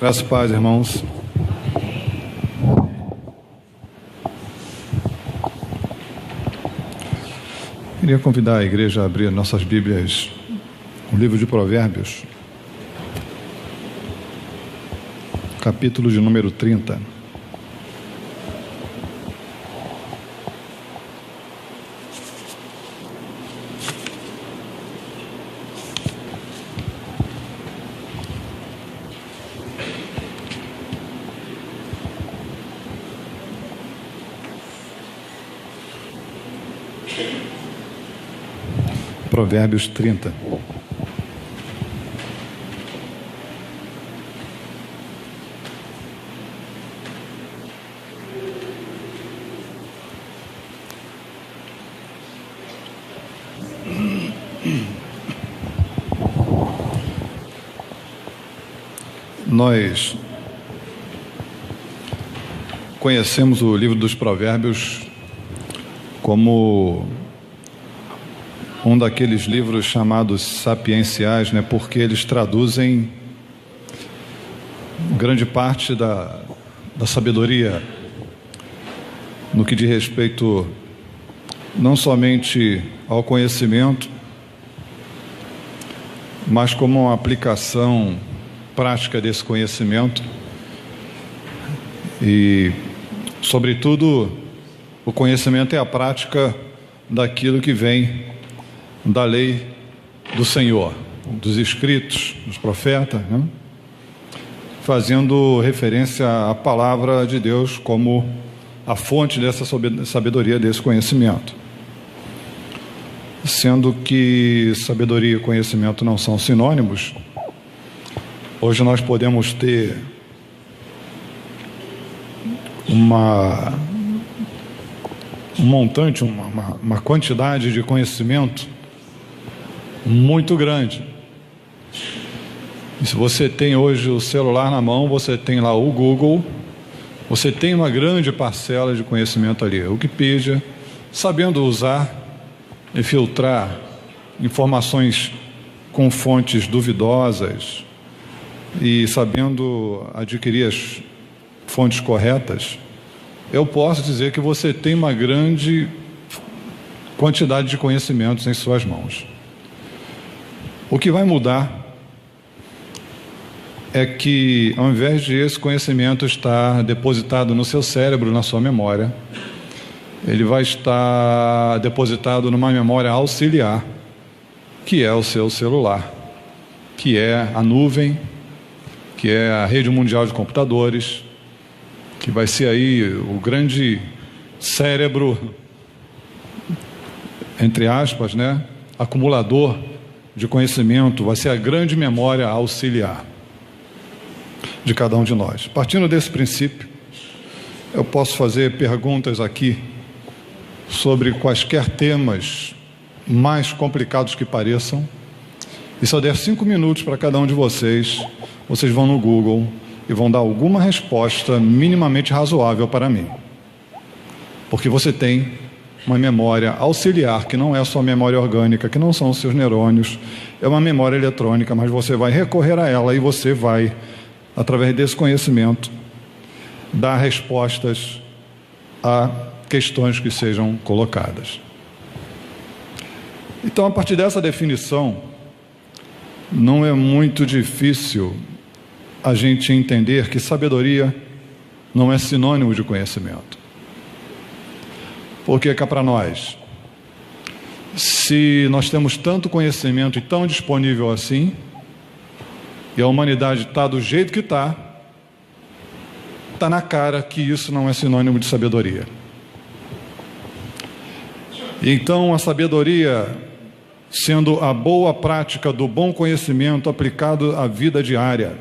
Graças e paz, irmãos. Queria convidar a igreja a abrir nossas Bíblias no livro de Provérbios, capítulo de número 30. Provérbios 30. Nós conhecemos o livro dos Provérbios como um daqueles livros chamados sapienciais, porque eles traduzem grande parte da sabedoria no que diz respeito não somente ao conhecimento, mas como uma aplicação prática desse conhecimento e, sobretudo, o conhecimento é a prática daquilo que vem da lei do Senhor, dos escritos, dos profetas, fazendo referência à palavra de Deus como a fonte dessa sabedoria, desse conhecimento. Sendo que sabedoria e conhecimento não são sinônimos, hoje nós podemos ter um montante, uma quantidade de conhecimento muito grande. E se você tem hoje o celular na mão, você tem lá o Google, você tem uma grande parcela de conhecimento ali. Wikipedia, sabendo usar e filtrar informações com fontes duvidosas e sabendo adquirir as fontes corretas, eu posso dizer que você tem uma grande quantidade de conhecimentos em suas mãos. O que vai mudar é que, ao invés de esse conhecimento estar depositado no seu cérebro, na sua memória, ele vai estar depositado numa memória auxiliar, que é o seu celular, que é a nuvem, que é a rede mundial de computadores, que vai ser aí o grande cérebro, entre aspas, acumulador de conhecimento, vai ser a grande memória auxiliar de cada um de nós. Partindo desse princípio, eu posso fazer perguntas aqui sobre quaisquer temas mais complicados que pareçam, e se eu der 5 minutos para cada um de vocês, vocês vão no Google e vão dar alguma resposta minimamente razoável para mim. Porque você tem uma memória auxiliar, que não é a sua memória orgânica, que não são os seus neurônios, é uma memória eletrônica, mas você vai recorrer a ela e você vai, através desse conhecimento, dar respostas a questões que sejam colocadas. Então, a partir dessa definição, não é muito difícil a gente entender que sabedoria não é sinônimo de conhecimento. Porque cá para nós, se nós temos tanto conhecimento e tão disponível assim, e a humanidade está do jeito que está na cara que isso não é sinônimo de sabedoria. Então, a sabedoria, sendo a boa prática do bom conhecimento aplicado à vida diária,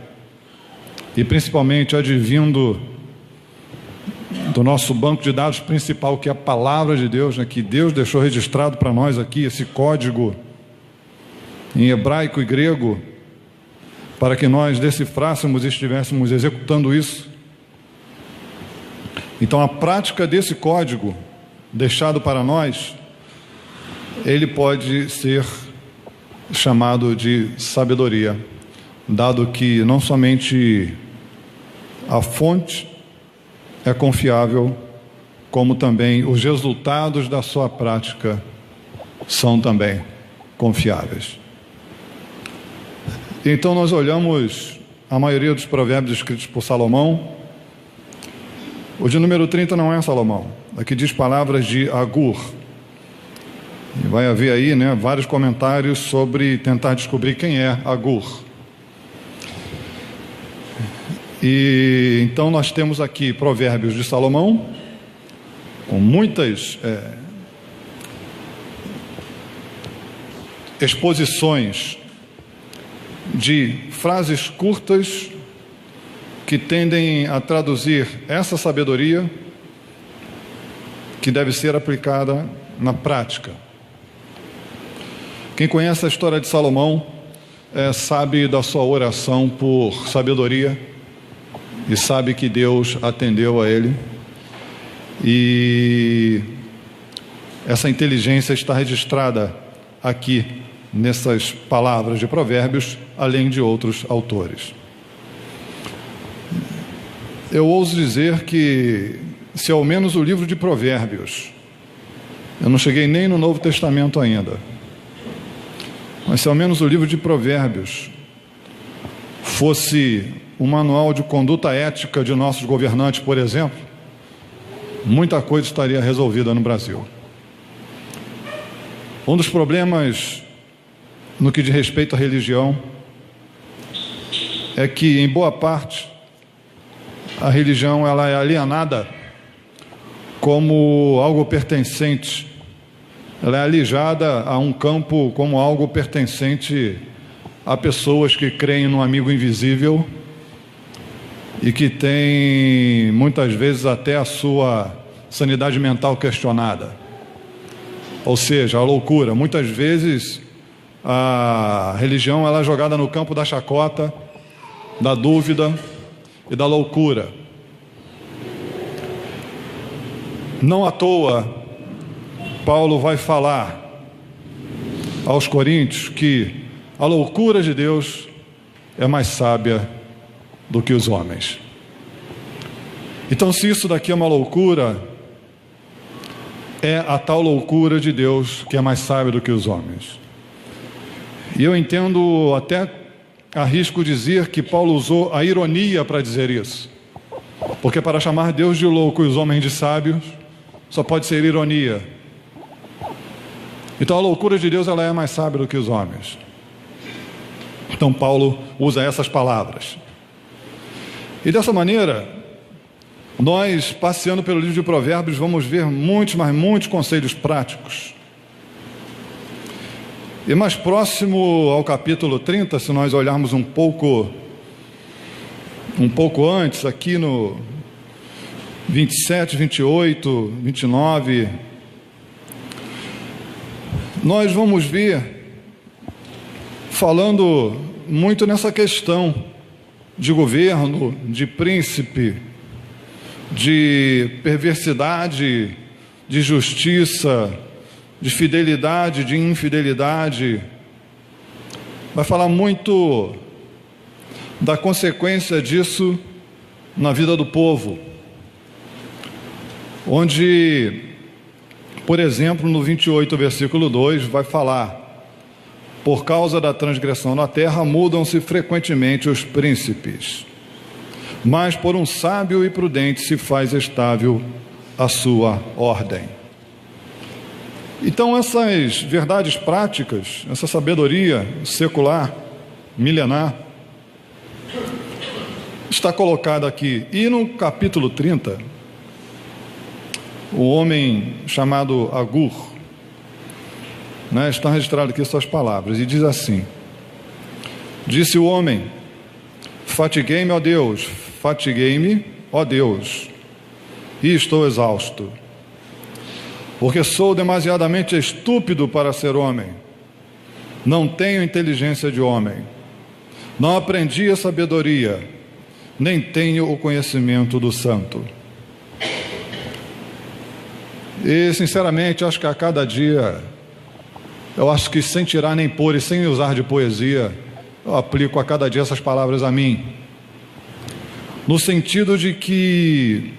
e principalmente advindo do nosso banco de dados principal, que é a palavra de Deus, que Deus deixou registrado para nós aqui, esse código em hebraico e grego, para que nós decifrássemos e estivéssemos executando isso. Então, a prática desse código deixado para nós, ele pode ser chamado de sabedoria, dado que não somente A fonte é confiável, como também os resultados da sua prática são também confiáveis. Então nós olhamos a maioria dos provérbios escritos por Salomão. O de número 30 não é Salomão. Aqui diz palavras de Agur. E vai haver aí, vários comentários sobre tentar descobrir quem é Agur. E então nós temos aqui provérbios de Salomão, com muitas exposições de frases curtas que tendem a traduzir essa sabedoria que deve ser aplicada na prática. Quem conhece a história de Salomão sabe da sua oração por sabedoria e sabe que Deus atendeu a ele, e essa inteligência está registrada aqui nessas palavras de Provérbios, além de outros autores. Eu ouso dizer que, se ao menos o livro de Provérbios, eu não cheguei nem no Novo Testamento ainda, mas se ao menos o livro de Provérbios fosse um manual de conduta ética de nossos governantes, por exemplo, muita coisa estaria resolvida no Brasil. Um dos problemas no que diz respeito à religião é que, em boa parte, a religião ela é alienada como algo pertencente. Ela é alijada a um campo como algo pertencente a pessoas que creem no amigo invisível e que têm, muitas vezes, até a sua sanidade mental questionada. Ou seja, a loucura. Muitas vezes, a religião ela é jogada no campo da chacota, da dúvida e da loucura. Não à toa, Paulo vai falar aos Coríntios que a loucura de Deus é mais sábia do que os homens. Então, se isso daqui é uma loucura, é a tal loucura de Deus que é mais sábia do que os homens. E eu entendo, até arrisco dizer que Paulo usou a ironia para dizer isso, porque para chamar Deus de louco e os homens de sábios só pode ser ironia. Então a loucura de Deus ela é mais sábia do que os homens. Então Paulo usa essas palavras. E dessa maneira, nós, passeando pelo livro de Provérbios, vamos ver muitos, mas muitos conselhos práticos. E mais próximo ao capítulo 30, se nós olharmos um pouco antes, aqui no 27, 28, 29, nós vamos ver falando muito nessa questão de governo, de príncipe, de perversidade, de justiça, de fidelidade, de infidelidade. Vai falar muito da consequência disso na vida do povo, onde, por exemplo, no 28, versículo 2, vai falar: por causa da transgressão na terra, mudam-se frequentemente os príncipes, mas por um sábio e prudente se faz estável a sua ordem. Então, essas verdades práticas, essa sabedoria secular, milenar, está colocada aqui. E no capítulo 30, o homem chamado Agur, está registrado aqui suas palavras, e diz assim: disse o homem: fatiguei-me, ó Deus, fatiguei-me, ó Deus, e estou exausto, porque sou demasiadamente estúpido para ser homem, não tenho inteligência de homem, não aprendi a sabedoria, nem tenho o conhecimento do santo. E sinceramente, acho que a cada dia, eu acho que sem tirar nem pôr e sem usar de poesia, eu aplico a cada dia essas palavras a mim. no sentido de que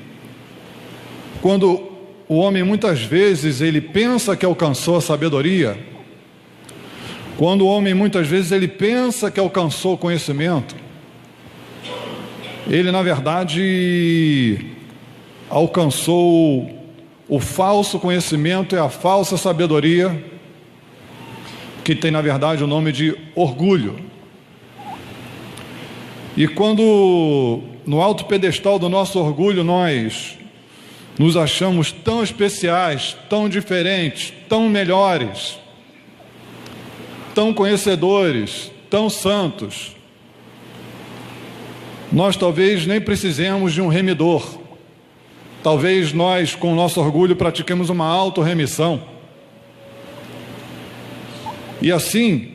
quando o homem muitas vezes ele pensa que alcançou a sabedoria, quando o homem muitas vezes ele pensa que alcançou o conhecimento, ele na verdade alcançou o falso conhecimento e a falsa sabedoria, que tem na verdade o nome de orgulho. E quando no alto pedestal do nosso orgulho nós nos achamos tão especiais, tão diferentes, tão melhores, tão conhecedores, tão santos, nós talvez nem precisemos de um remidor. Talvez nós, com o nosso orgulho, pratiquemos uma auto-remissão. E assim,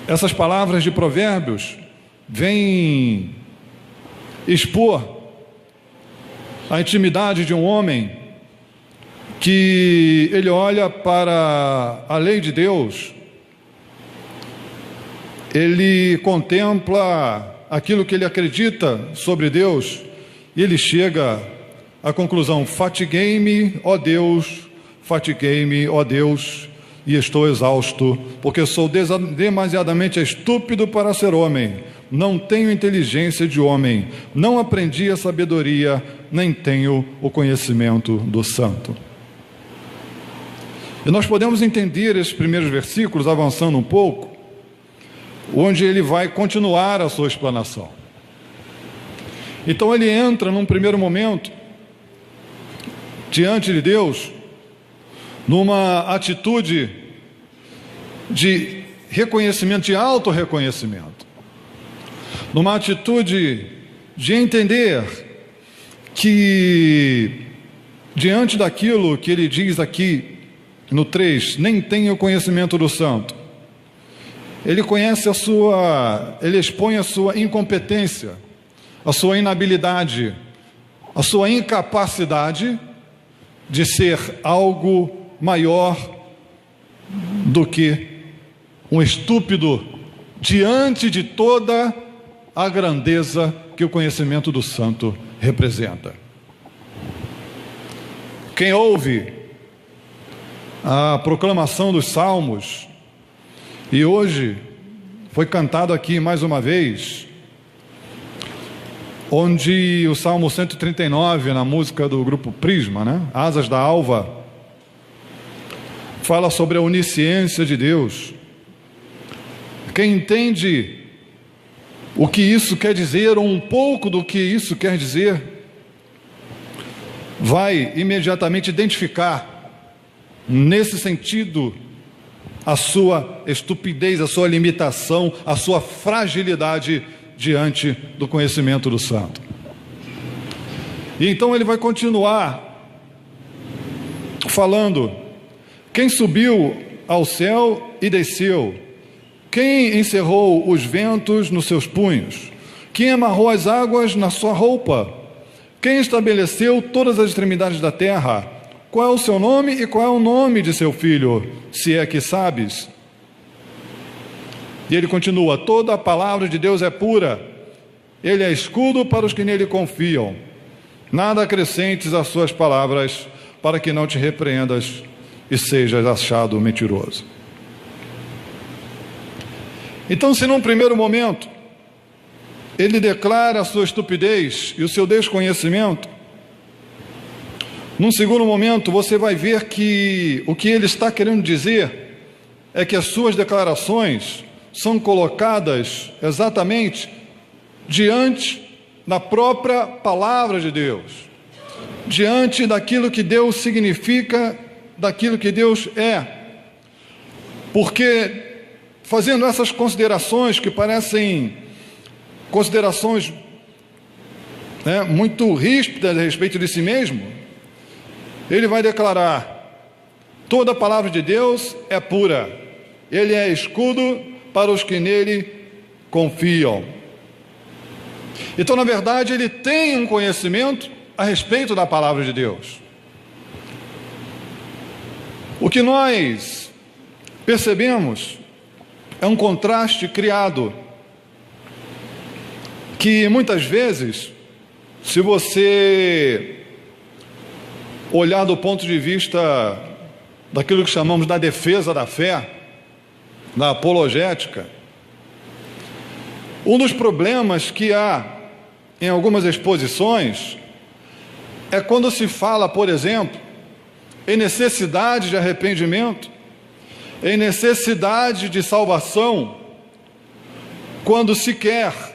essas palavras de Provérbios vêm expor a intimidade de um homem que ele olha para a lei de Deus, ele contempla aquilo que ele acredita sobre Deus e ele chega à conclusão: fatiguei-me, ó Deus, e estou exausto, porque sou demasiadamente estúpido para ser homem, não tenho inteligência de homem, não aprendi a sabedoria, nem tenho o conhecimento do santo. E nós podemos entender esses primeiros versículos, avançando um pouco, onde ele vai continuar a sua explanação. Então ele entra num primeiro momento, diante de Deus, numa atitude de reconhecimento, de auto-reconhecimento, numa atitude de entender que, diante daquilo que ele diz aqui no 3, nem tenho conhecimento do santo, ele expõe a sua incompetência, a sua inabilidade, a sua incapacidade de ser algo maior do que um estúpido diante de toda a grandeza que o conhecimento do santo representa. Quem ouve a proclamação dos salmos, e hoje foi cantado aqui mais uma vez, onde o Salmo 139, na música do grupo Prisma, né? Asas da Alva, fala sobre a onisciência de Deus. Quem entende o que isso quer dizer, ou um pouco do que isso quer dizer, vai imediatamente identificar, nesse sentido, a sua estupidez, a sua limitação, a sua fragilidade diante do conhecimento do santo. E então ele vai continuar falando: quem subiu ao céu e desceu? Quem encerrou os ventos nos seus punhos? Quem amarrou as águas na sua roupa? Quem estabeleceu todas as extremidades da terra? Qual é o seu nome e qual é o nome de seu filho, se é que sabes? E ele continua: toda a palavra de Deus é pura, ele é escudo para os que nele confiam. Nada acrescentes às suas palavras, para que não te repreendas e sejas achado mentiroso. Então, se num primeiro momento ele declara a sua estupidez e o seu desconhecimento, num segundo momento você vai ver que o que ele está querendo dizer é que as suas declarações são colocadas exatamente diante da própria palavra de Deus, diante daquilo que Deus significa, daquilo que Deus é. Porque, fazendo essas considerações que parecem considerações muito ríspidas a respeito de si mesmo, ele vai declarar: toda a palavra de Deus é pura, ele é escudo para os que nele confiam. Então, na verdade, ele tem um conhecimento a respeito da palavra de Deus. O que nós percebemos é um contraste criado que muitas vezes, se você olhar do ponto de vista daquilo que chamamos da defesa da fé, da apologética, um dos problemas que há em algumas exposições é quando se fala, por exemplo, em necessidade de arrependimento, em necessidade de salvação, quando sequer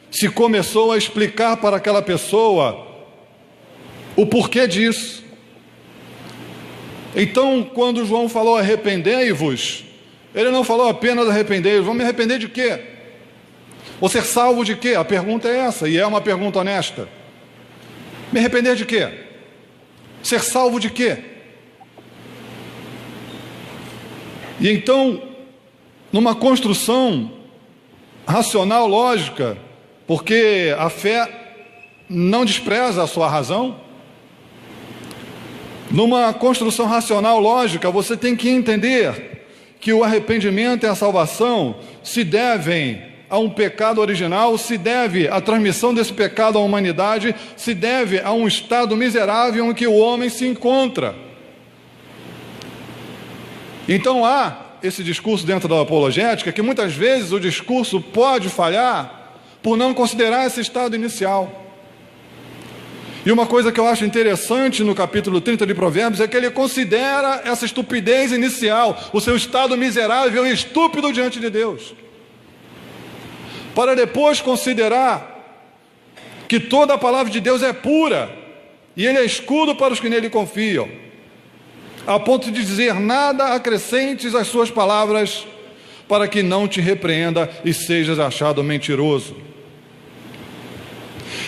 se começou a explicar para aquela pessoa o porquê disso. Então, quando João falou arrependei-vos, ele não falou apenas arrependei-vos. Vamos me arrepender de quê? Vou ser salvo de quê? A pergunta é essa, e é uma pergunta honesta. Me arrepender de quê? Ser salvo de quê? E então, numa construção racional, lógica, porque a fé não despreza a sua razão, numa construção racional, lógica, você tem que entender que o arrependimento e a salvação se devem a um pecado original, se deve à transmissão desse pecado à humanidade, se deve a um estado miserável em que o homem se encontra. Então há esse discurso dentro da apologética, que muitas vezes o discurso pode falhar por não considerar esse estado inicial. E uma coisa que eu acho interessante no capítulo 30 de Provérbios é que ele considera essa estupidez inicial, o seu estado miserável e estúpido diante de Deus, para depois considerar que toda a palavra de Deus é pura e ele é escudo para os que nele confiam, a ponto de dizer: nada acrescentes às suas palavras, para que não te repreenda e sejas achado mentiroso.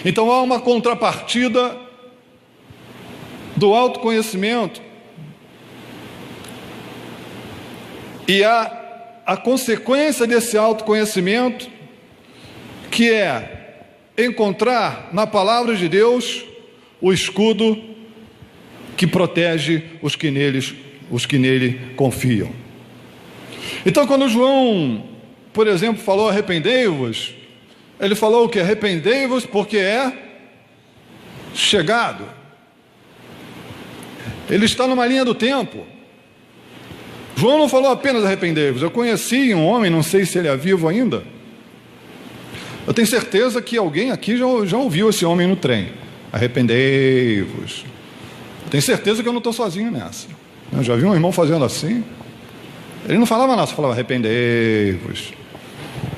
Então há uma contrapartida do autoconhecimento e há a consequência desse autoconhecimento, que é encontrar na palavra de Deus o escudo que protege os que nele confiam. Então, quando João, por exemplo, falou arrependei-vos, ele falou o que? Arrependei-vos porque é chegado. Ele está numa linha do tempo. João não falou apenas arrependei-vos. Eu conheci um homem, não sei se ele é vivo ainda. Eu tenho certeza que alguém aqui já ouviu esse homem no trem. Arrependei-vos. Eu tenho certeza que eu não estou sozinho nessa. Eu já vi um irmão fazendo assim. Ele não falava nada, só falava arrependei-vos.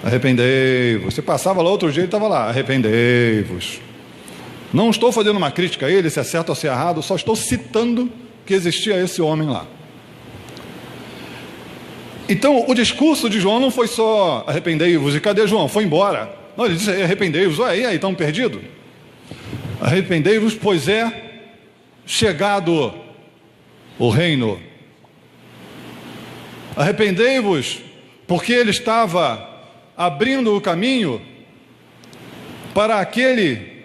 Arrependei-vos. Você passava lá outro dia, ele estava lá, arrependei-vos. Não estou fazendo uma crítica a ele, se é certo ou se é errado, só estou citando que existia esse homem lá. Então, o discurso de João não foi só arrependei-vos, e cadê João? Foi embora. Não, ele disse arrependei-vos. Ué, e aí, estão perdidos? Arrependei-vos, pois é chegado o reino. Arrependei-vos, porque ele estava abrindo o caminho para aquele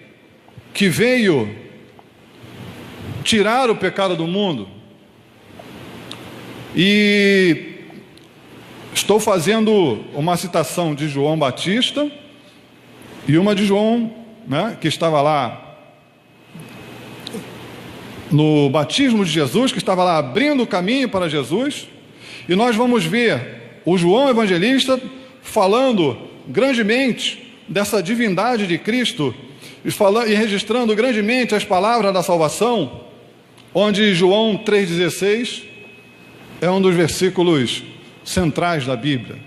que veio tirar o pecado do mundo. E estou fazendo uma citação de João Batista e uma de João, que estava lá no batismo de Jesus, que estava lá abrindo o caminho para Jesus. E nós vamos ver o João Evangelista falando grandemente dessa divindade de Cristo e registrando grandemente as palavras da salvação, onde João 3,16 é um dos versículos centrais da Bíblia,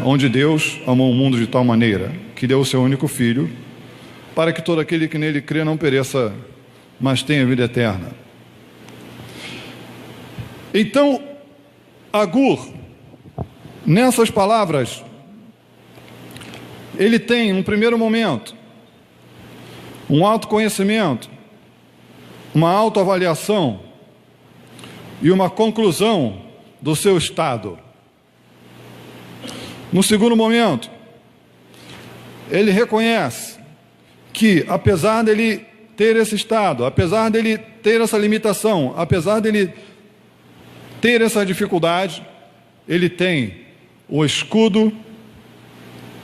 onde Deus amou o mundo de tal maneira que deu o seu único Filho, para que todo aquele que nele crê não pereça, mas tenha vida eterna. Então, Agur, nessas palavras, ele tem um primeiro momento, um autoconhecimento, uma autoavaliação e uma conclusão do seu estado. No segundo momento, ele reconhece que, apesar dele ter esse estado, apesar dele ter essa limitação, apesar dele ter essa dificuldade, ele tem o escudo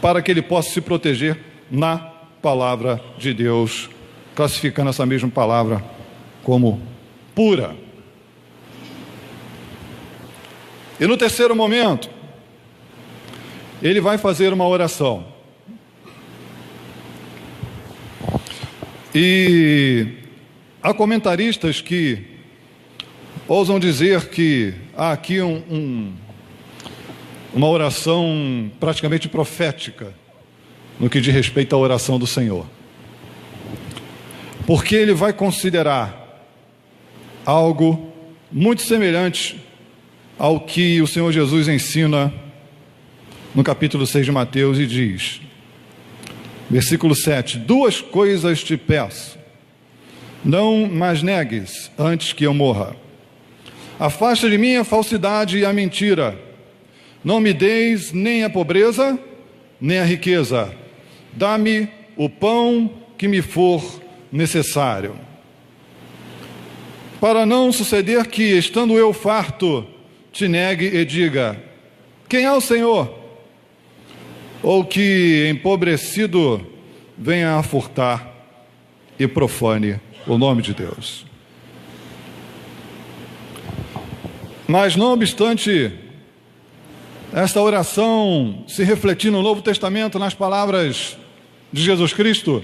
para que ele possa se proteger na palavra de Deus, classificando essa mesma palavra como pura. E no terceiro momento, ele vai fazer uma oração. E há comentaristas que ousam dizer que há aqui uma oração praticamente profética no que diz respeito à oração do Senhor. Porque ele vai considerar algo muito semelhante ao que o Senhor Jesus ensina no capítulo 6 de Mateus e diz, versículo 7, 2 coisas te peço, não mais negues antes que eu morra. Afasta de mim a falsidade e a mentira. Não me deis nem a pobreza, nem a riqueza. Dá-me o pão que me for necessário. Para não suceder que, estando eu farto, te negue e diga, quem é o Senhor? Ou que, empobrecido, venha a furtar e profane o nome de Deus. Mas, não obstante esta oração se refletir no Novo Testamento, nas palavras de Jesus Cristo,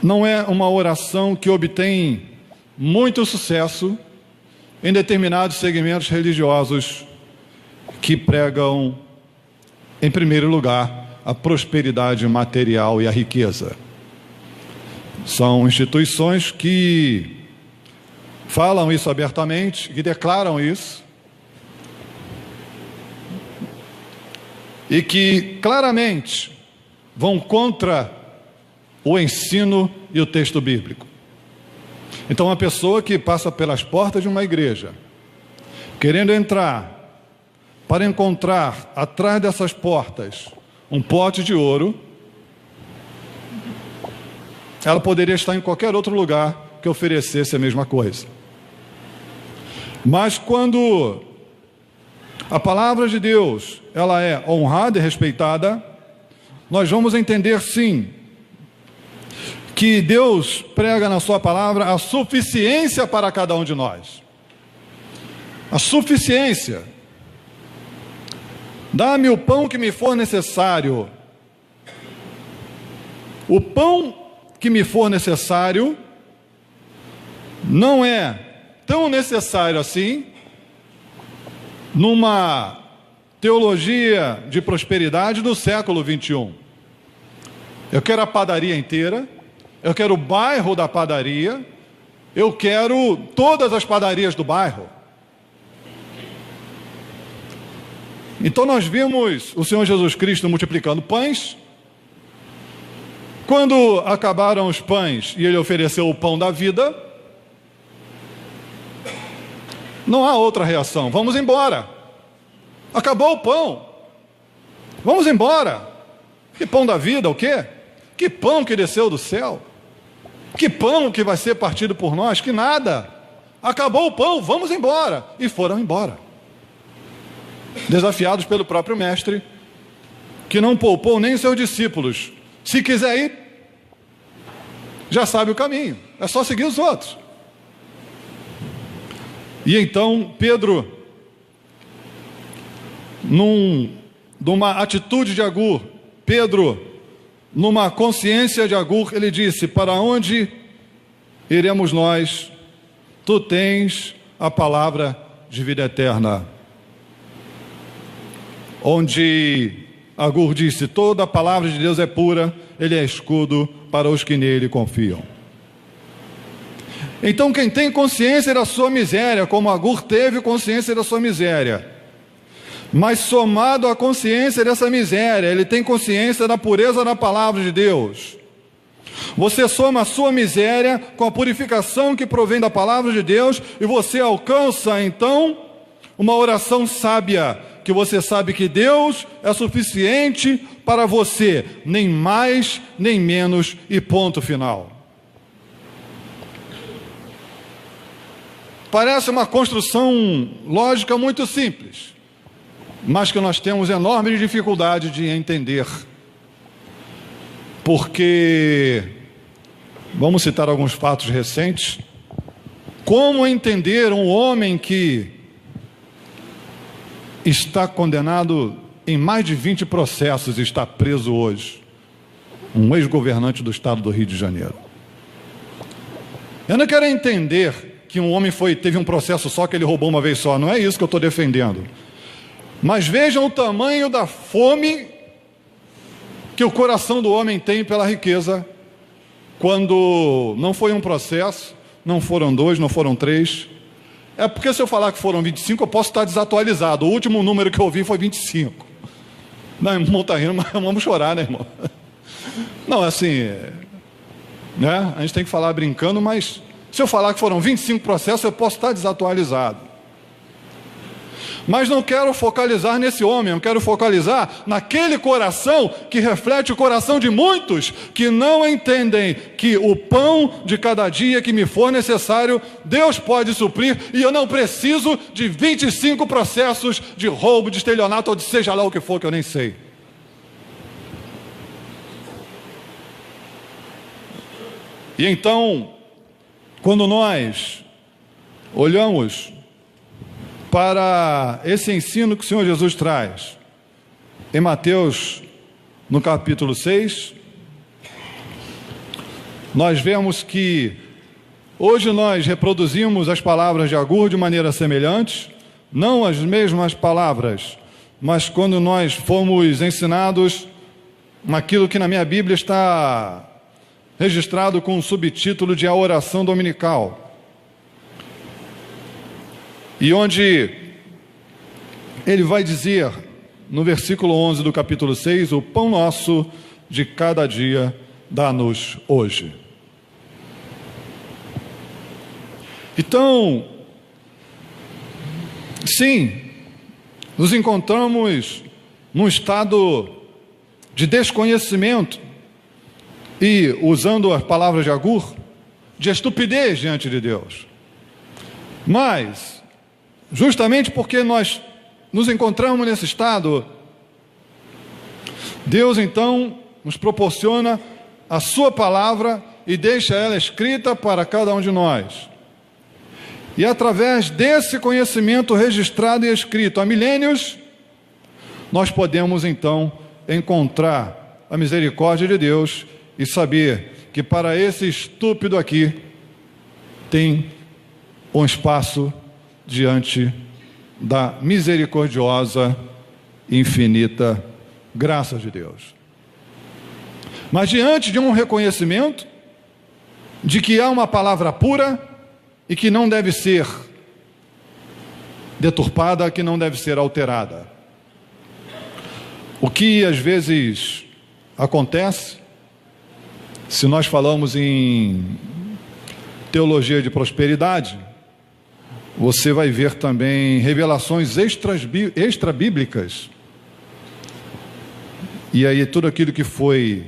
não é uma oração que obtém muito sucesso em determinados segmentos religiosos que pregam, em primeiro lugar, a prosperidade material e a riqueza. São instituições que falam isso abertamente, que declaram isso, e que claramente vão contra o ensino e o texto bíblico. Então, uma pessoa que passa pelas portas de uma igreja, querendo entrar, para encontrar atrás dessas portas um pote de ouro, ela poderia estar em qualquer outro lugar que oferecesse a mesma coisa. Mas quando a palavra de Deus, ela é honrada e respeitada, nós vamos entender sim, que Deus prega na sua palavra a suficiência para cada um de nós. A suficiência. Dá-me o pão que me for necessário. O pão que me for necessário não é tão necessário assim numa teologia de prosperidade do século 21. Eu quero a padaria inteira, eu quero o bairro da padaria, eu quero todas as padarias do bairro. Então nós vimos o Senhor Jesus Cristo multiplicando pães. Quando acabaram os pães e ele ofereceu o pão da vida, não há outra reação. Vamos embora. Acabou o pão. Vamos embora. Que pão da vida, o quê? Que pão que desceu do céu? Que pão que vai ser partido por nós? Que nada. Acabou o pão, vamos embora. E foram embora. Desafiados pelo próprio mestre, que não poupou nem seus discípulos. Se quiser ir, já sabe o caminho. É só seguir os outros. E então, Pedro, numa atitude de Agur, Pedro, numa consciência de Agur, ele disse, para onde iremos nós? Tu tens a palavra de vida eterna. Onde Agur disse, toda a palavra de Deus é pura, ele é escudo para os que nele confiam. Então quem tem consciência da sua miséria, como Agur teve consciência da sua miséria, mas somado à consciência dessa miséria, ele tem consciência da pureza da palavra de Deus. Você soma a sua miséria com a purificação que provém da palavra de Deus, e você alcança então uma oração sábia, que você sabe que Deus é suficiente para você, nem mais, nem menos, e ponto final. Parece uma construção lógica muito simples, mas que nós temos enorme dificuldade de entender. porque, vamos citar alguns fatos recentes, como entender um homem que está condenado em mais de 20 processos e está preso hoje, um ex-governante do estado do Rio de Janeiro. Eu não quero entender que um homem teve um processo só, que ele roubou uma vez só, não é isso que eu estou defendendo. Mas vejam o tamanho da fome que o coração do homem tem pela riqueza, quando não foi um processo, não foram 2, não foram 3. É porque se eu falar que foram 25, eu posso estar desatualizado. O último número que eu ouvi foi 25. Não, irmão, está rindo, mas vamos chorar, né, irmão? Não, assim, né? A gente tem que falar brincando, mas se eu falar que foram 25 processos, eu posso estar desatualizado. Mas não quero focalizar nesse homem, eu quero focalizar naquele coração que reflete o coração de muitos que não entendem que o pão de cada dia que me for necessário, Deus pode suprir, e eu não preciso de 25 processos de roubo, de estelionato, ou de seja lá o que for, que eu nem sei. E então, quando nós olhamos para esse ensino que o Senhor Jesus traz em Mateus, no capítulo 6, nós vemos que hoje nós reproduzimos as palavras de Agur de maneira semelhante, não as mesmas palavras, mas quando nós fomos ensinados naquilo que na minha Bíblia está registrado com o subtítulo de A Oração Dominical, e onde ele vai dizer, no versículo 11 do capítulo 6, o pão nosso de cada dia dá-nos hoje. Então, sim, nos encontramos num estado de desconhecimento e, usando as palavras de Agur, de estupidez diante de Deus. Mas, justamente porque nós nos encontramos nesse estado, Deus então nos proporciona a sua palavra e deixa ela escrita para cada um de nós. E através desse conhecimento registrado e escrito há milênios, nós podemos então encontrar a misericórdia de Deus e saber que para esse estúpido aqui tem um espaço diante da misericordiosa e infinita graça de Deus. Mas diante de um reconhecimento de que há uma palavra pura e que não deve ser deturpada, que não deve ser alterada. O que às vezes acontece, se nós falamos em teologia de prosperidade, você vai ver também revelações extra-bíblicas. E aí tudo aquilo que foi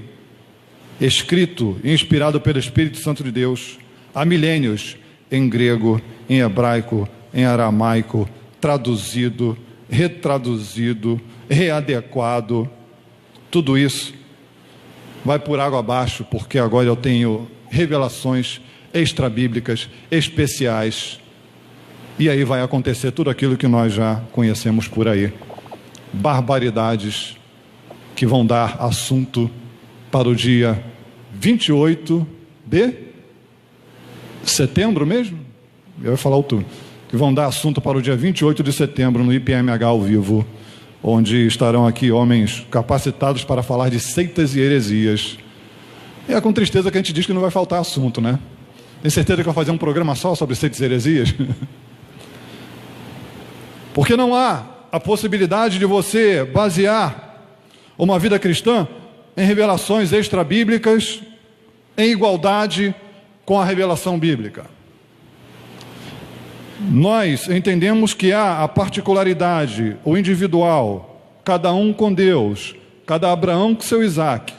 escrito, inspirado pelo Espírito Santo de Deus, há milênios, em grego, em hebraico, em aramaico, traduzido, retraduzido, readequado, tudo isso vai por água abaixo, porque agora eu tenho revelações extra-bíblicas, especiais, e aí vai acontecer tudo aquilo que nós já conhecemos por aí. Barbaridades que vão dar assunto para o dia 28 de setembro mesmo? Eu ia falar outubro. Que vão dar assunto para o dia 28 de setembro no IPMH ao vivo, onde estarão aqui homens capacitados para falar de seitas e heresias. E é com tristeza que a gente diz que não vai faltar assunto, né? Tem certeza que eu vou fazer um programa só sobre seitas e heresias? Porque não há a possibilidade de você basear uma vida cristã em revelações extra-bíblicas, em igualdade com a revelação bíblica. Nós entendemos que há a particularidade, o individual, cada um com Deus, cada Abraão com seu Isaac.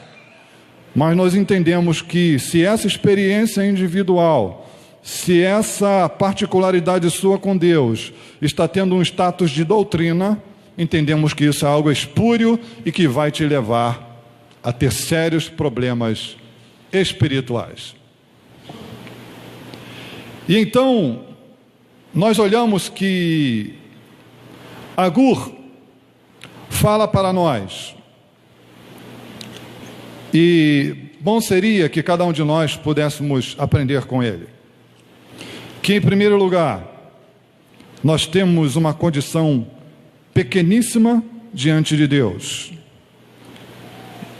Mas nós entendemos que se essa experiência individual, se essa particularidade sua com Deus está tendo um status de doutrina, entendemos que isso é algo espúrio e que vai te levar a ter sérios problemas espirituais. E então, nós olhamos que Agur fala para nós, e bom seria que cada um de nós pudéssemos aprender com ele, que em primeiro lugar, nós temos uma condição pequeníssima diante de Deus,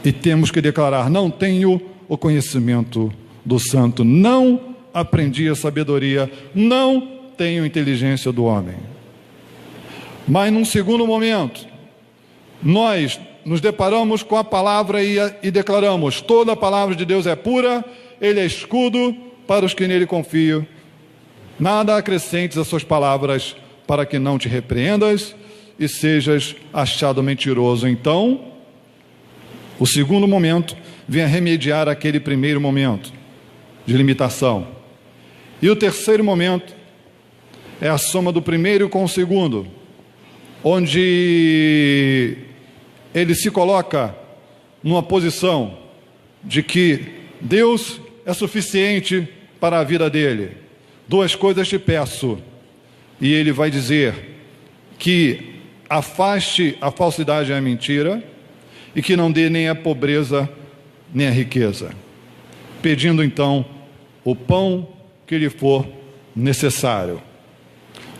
e temos que declarar: não tenho o conhecimento do santo, não aprendi a sabedoria, não tenho inteligência do homem. Mas num segundo momento, nós nos deparamos com a palavra e declaramos: toda a palavra de Deus é pura, ele é escudo para os que nele confiam. Nada acrescentes às suas palavras, para que não te repreendas e sejas achado mentiroso. Então, o segundo momento vem a remediar aquele primeiro momento de limitação. E o terceiro momento é a soma do primeiro com o segundo, onde ele se coloca numa posição de que Deus é suficiente para a vida dele. Duas coisas te peço. E ele vai dizer que afaste a falsidade e a mentira, e que não dê nem a pobreza nem a riqueza, pedindo então o pão que lhe for necessário,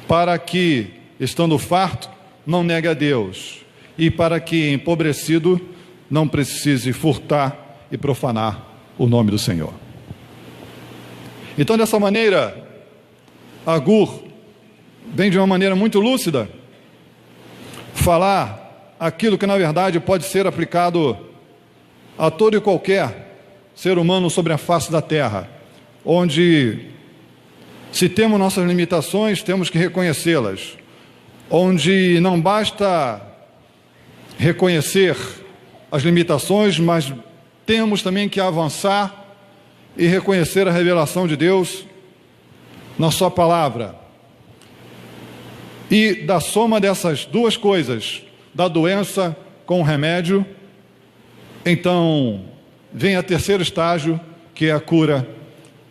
para que, estando farto, não negue a Deus, e para que, empobrecido, não precise furtar e profanar o nome do Senhor. Então, dessa maneira, Agur vem de uma maneira muito lúcida falar aquilo que, na verdade, pode ser aplicado a todo e qualquer ser humano sobre a face da terra, onde, se temos nossas limitações, temos que reconhecê-las, onde não basta reconhecer as limitações, mas temos também que avançar e reconhecer a revelação de Deus na sua palavra. E da soma dessas duas coisas, da doença com o remédio, então vem o terceiro estágio, que é a cura.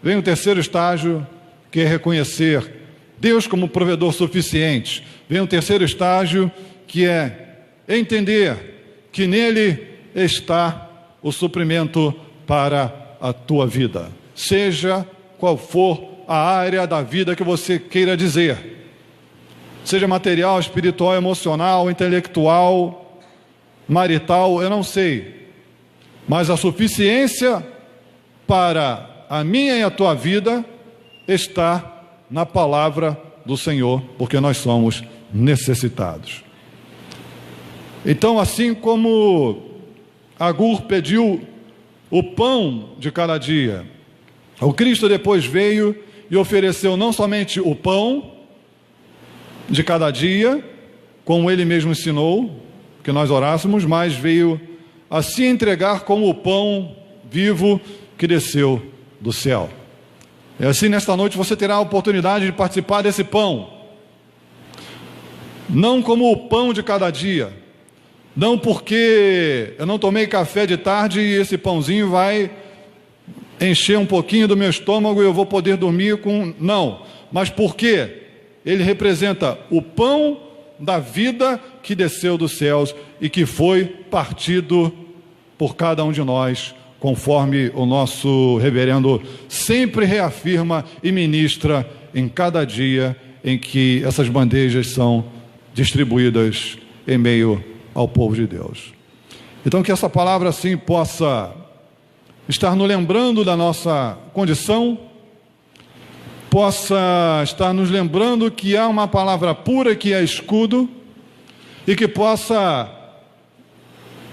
Vem o terceiro estágio, que é reconhecer Deus como provedor suficiente. Vem o terceiro estágio, que é entender que nele está o suprimento para a tua vida, seja qual for a área da vida que você queira dizer, seja material, espiritual, emocional, intelectual, marital, eu não sei, mas a suficiência para a minha e a tua vida está na palavra do Senhor, porque nós somos necessitados. Então, assim como Agur pediu o pão de cada dia, o Cristo depois veio e ofereceu não somente o pão de cada dia, como ele mesmo ensinou que nós orássemos, mas veio a se entregar como o pão vivo que desceu do céu. E assim, nesta noite, você terá a oportunidade de participar desse pão, não como o pão de cada dia, não porque eu não tomei café de tarde e esse pãozinho vai encher um pouquinho do meu estômago e eu vou poder dormir com... Não, mas porque ele representa o pão da vida que desceu dos céus e que foi partido por cada um de nós, conforme o nosso reverendo sempre reafirma e ministra em cada dia em que essas bandejas são distribuídas em meio ao povo de Deus. Então, que essa palavra assim possa estar nos lembrando da nossa condição, possa estar nos lembrando que há uma palavra pura que é escudo, e que possa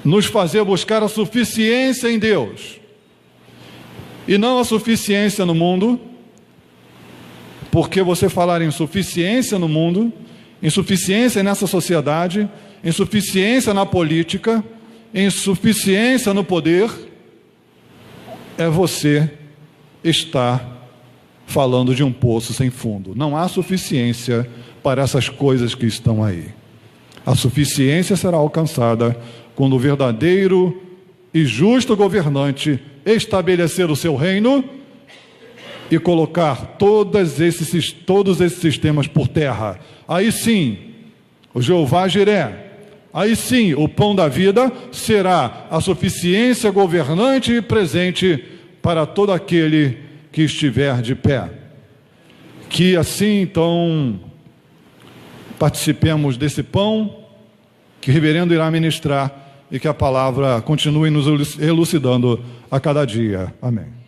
nos fazer buscar a suficiência em Deus, e não a suficiência no mundo, porque você falar em suficiência no mundo, insuficiência nessa sociedade, insuficiência na política, insuficiência no poder, é você estar falando de um poço sem fundo. Não há suficiência para essas coisas que estão aí. A suficiência será alcançada quando o verdadeiro e justo governante estabelecer o seu reino e colocar todos esses sistemas por terra. Aí sim, o Jeová Jiré, aí sim, o pão da vida será a suficiência governante e presente para todo aquele que estiver de pé. Que assim, então, participemos desse pão que o reverendo irá ministrar e que a palavra continue nos elucidando a cada dia. Amém.